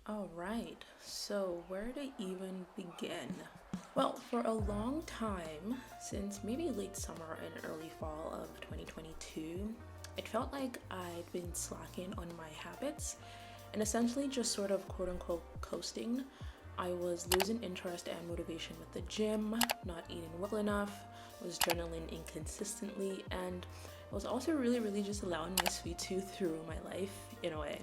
All right, so where to even begin? Well, for a long time, since maybe late summer and early fall of 2022, it felt like I'd been slacking on my habits and essentially just sort of quote unquote coasting. I was losing interest and motivation with the gym, not eating well enough, was journaling inconsistently, and was also really just allowing my sweet tooth to rule my life in a way.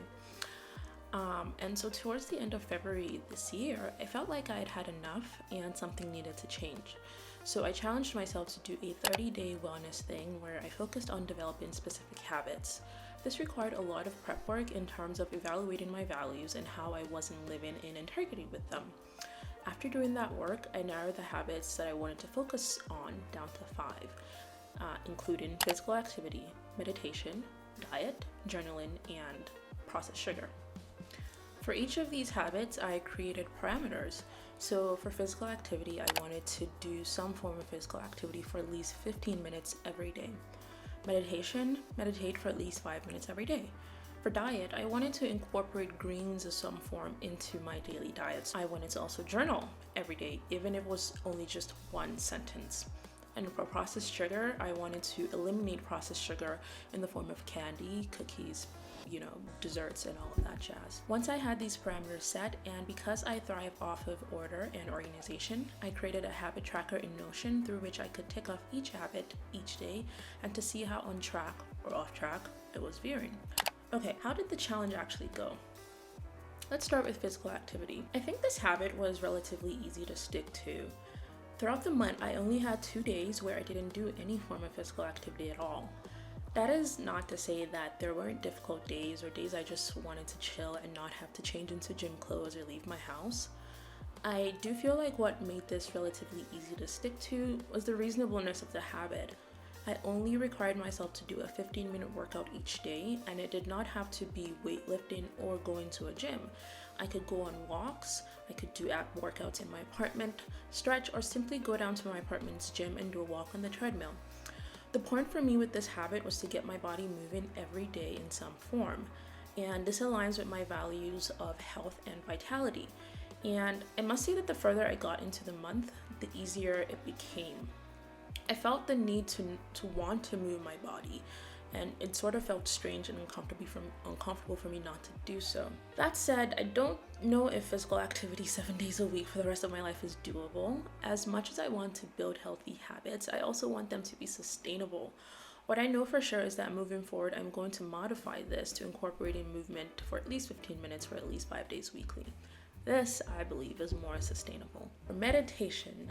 And so towards the end of February this year, I felt like I had had enough and something needed to change. So I challenged myself to do a 30-day wellness thing where I focused on developing specific habits. This required a lot of prep work in terms of evaluating my values and how I wasn't living in integrity with them. After doing that work, I narrowed the habits that I wanted to focus on down to five, including physical activity, meditation, diet, journaling, and processed sugar. For each of these habits, I created parameters. So for physical activity, I wanted to do some form of physical activity for at least 15 minutes every day. Meditation, meditate for at least 5 minutes every day. For diet, I wanted to incorporate greens of some form into my daily diets. I wanted to also journal every day, even if it was only just one sentence. And for processed sugar, I wanted to eliminate processed sugar in the form of candy, cookies, desserts and all of that jazz. Once I had these parameters set, and because I thrive off of order and organization, I created a habit tracker in Notion through which I could tick off each habit each day and to see how on track or off track it was veering. Okay, how did the challenge actually go? Let's start with physical activity. I think this habit was relatively easy to stick to. Throughout the month, I only had 2 days where I didn't do any form of physical activity at all. That is not to say that there weren't difficult days or days I just wanted to chill and not have to change into gym clothes or leave my house. I do feel like what made this relatively easy to stick to was the reasonableness of the habit. I only required myself to do a 15-minute workout each day, and it did not have to be weightlifting or going to a gym. I could go on walks, I could do ab workouts in my apartment, stretch, or simply go down to my apartment's gym and do a walk on the treadmill. The point for me with this habit was to get my body moving every day in some form, and this aligns with my values of health and vitality. And I must say that the further I got into the month, the easier it became. I felt the need to want to move my body, and it sort of felt strange and uncomfortable for me not to do so. That said, I don't know if physical activity 7 days a week for the rest of my life is doable. As much as I want to build healthy habits, I also want them to be sustainable. What I know for sure is that moving forward, I'm going to modify this to incorporating movement for at least 15 minutes for at least 5 days weekly. This, I believe, is more sustainable. For meditation.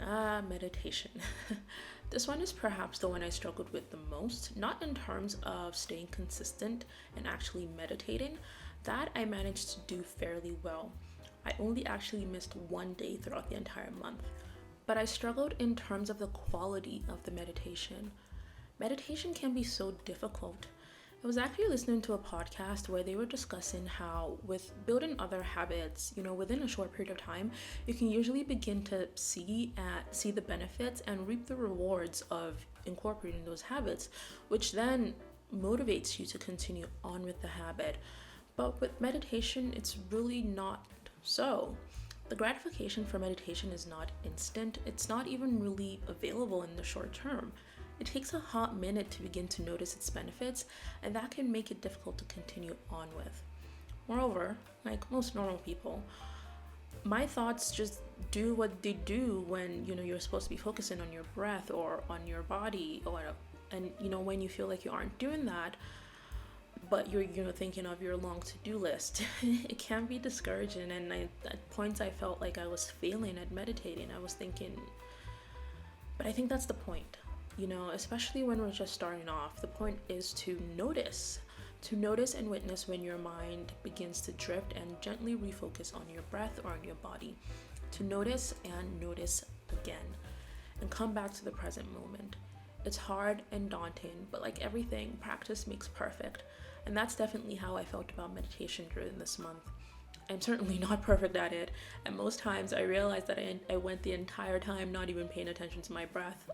This one is perhaps the one I struggled with the most, not in terms of staying consistent and actually meditating. That I managed to do fairly well. I only actually missed 1 day throughout the entire month. But I struggled in terms of the quality of the meditation. Meditation can be so difficult. I was actually listening to a podcast where they were discussing how with building other habits, within a short period of time, you can usually begin to see the benefits and reap the rewards of incorporating those habits, which then motivates you to continue on with the habit. But with meditation, it's really not so. The gratification for meditation is not instant. It's not even really available in the short term. It takes a hot minute to begin to notice its benefits, and that can make it difficult to continue on with. Moreover, like most normal people, my thoughts just do what they do when you're supposed to be focusing on your breath or on your body, and when you feel like you aren't doing that, but you're thinking of your long to-do list. It can be discouraging, and at points I felt like I was failing at meditating. I was thinking, but I think that's the point. Especially when we're just starting off, the point is to notice and witness when your mind begins to drift and gently refocus on your breath or on your body. To notice and notice again and come back to the present moment. It's hard and daunting, but like everything, practice makes perfect. And that's definitely how I felt about meditation during this month. I'm certainly not perfect at it, and most times I realized that I went the entire time not even paying attention to my breath.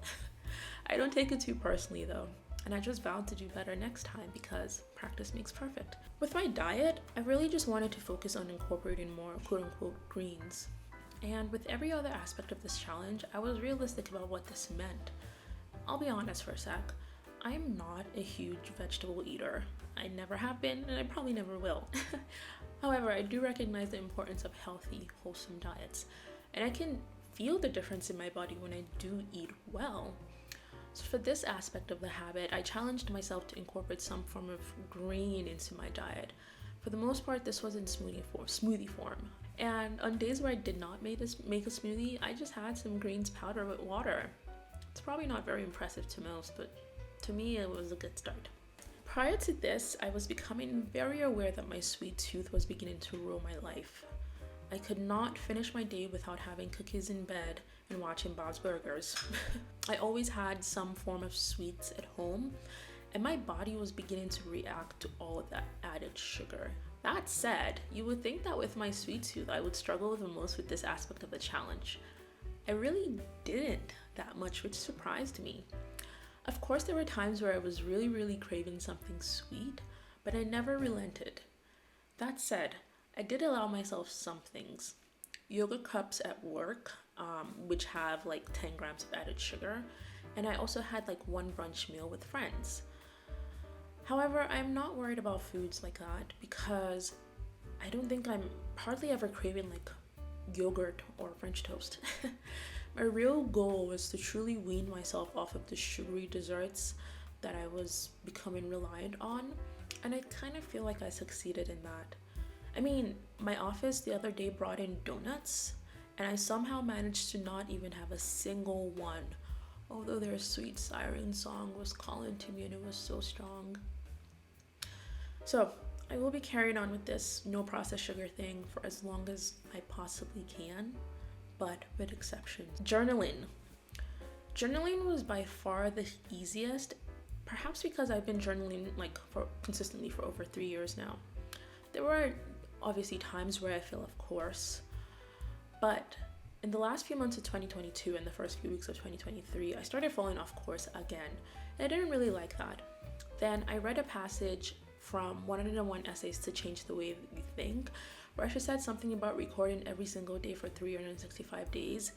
I don't take it too personally though. And I just vowed to do better next time because practice makes perfect. With my diet, I really just wanted to focus on incorporating more quote unquote greens. And with every other aspect of this challenge, I was realistic about what this meant. I'll be honest for a sec. I am not a huge vegetable eater. I never have been, and I probably never will. However, I do recognize the importance of healthy, wholesome diets, and I can feel the difference in my body when I do eat well. So for this aspect of the habit, I challenged myself to incorporate some form of grain into my diet. For the most part, this was in smoothie form. And on days where I did not make a smoothie, I just had some greens powder with water. It's probably not very impressive to most, but to me, it was a good start. Prior to this, I was becoming very aware that my sweet tooth was beginning to rule my life. I could not finish my day without having cookies in bed and watching Bob's Burgers. I always had some form of sweets at home, and my body was beginning to react to all of that added sugar. That said, you would think that with my sweet tooth, I would struggle the most with this aspect of the challenge. I really didn't that much, which surprised me. Of course, there were times where I was really craving something sweet, but I never relented. That said, I did allow myself some things. Yogurt cups at work, which have like 10 grams of added sugar, and I also had like one brunch meal with friends. However, I'm not worried about foods like that because I don't think I'm hardly ever craving like yogurt or French toast. My real goal was to truly wean myself off of the sugary desserts that I was becoming reliant on, and I kind of feel like I succeeded in that. I mean, my office the other day brought in donuts, and I somehow managed to not even have a single one, although their sweet siren song was calling to me and it was so strong. So, I will be carrying on with this no processed sugar thing for as long as I possibly can, but with exceptions. Journaling. Journaling was by far the easiest, perhaps because I've been journaling consistently for over 3 years now. There were obviously times where I feel of course, but in the last few months of 2022 and the first few weeks of 2023, I started falling off course again, and I didn't really like that. Then I read a passage from 101 Essays to Change the Way You Think, where she said something about recording every single day for 365 days,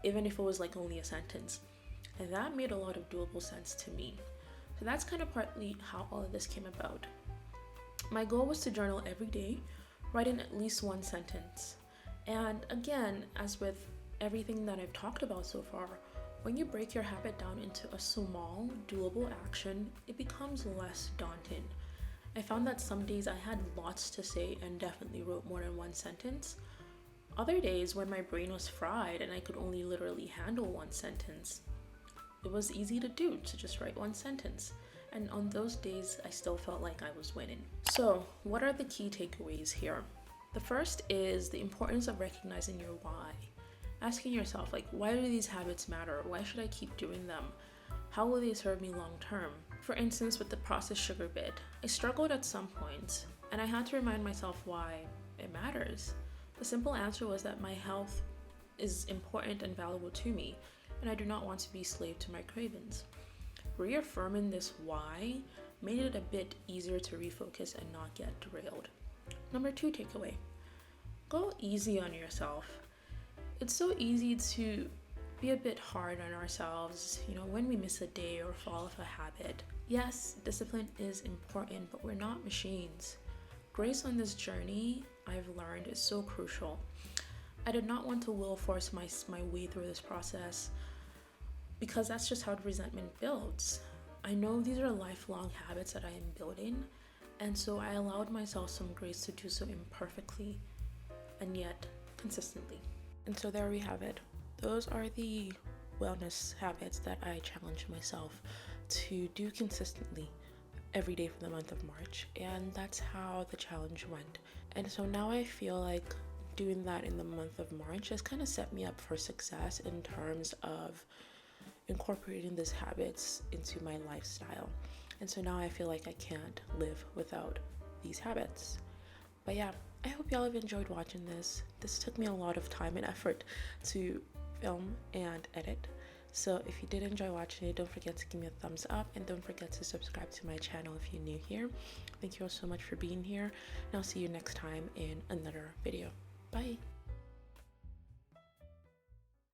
even if it was like only a sentence. And that made a lot of doable sense to me. So that's kind of partly how all of this came about. My goal was to journal every day, writing at least one sentence. And again, as with everything that I've talked about so far, when you break your habit down into a small, doable action, it becomes less daunting. I found that some days I had lots to say and definitely wrote more than one sentence. Other days, when my brain was fried and I could only literally handle one sentence, it was easy to do, to just write one sentence. And on those days, I still felt like I was winning. So, what are the key takeaways here? The first is the importance of recognizing your why. Asking yourself, why do these habits matter? Why should I keep doing them? How will they serve me long term? For instance, with the processed sugar bit, I struggled at some points, and I had to remind myself why it matters. The simple answer was that my health is important and valuable to me, and I do not want to be a slave to my cravings. Reaffirming this why made it a bit easier to refocus and not get derailed. Number 2 takeaway, go easy on yourself. It's so easy to be a bit hard on ourselves, when we miss a day or fall off a habit. Yes, discipline is important, but we're not machines. Grace on this journey, I've learned, is so crucial. I did not want to will force my way through this process because that's just how resentment builds. I know these are lifelong habits that I am building, and so I allowed myself some grace to do so imperfectly and yet consistently. And so there we have it. Those are the wellness habits that I challenged myself to do consistently every day for the month of March, and that's how the challenge went. And so now I feel like doing that in the month of March has kind of set me up for success in terms of incorporating these habits into my lifestyle. And so now I feel like I can't live without these habits. But yeah, I hope y'all have enjoyed watching this. This took me a lot of time and effort to film and edit. So if you did enjoy watching it, don't forget to give me a thumbs up, and don't forget to subscribe to my channel if you're new here. Thank you all so much for being here, and I'll see you next time in another video. Bye.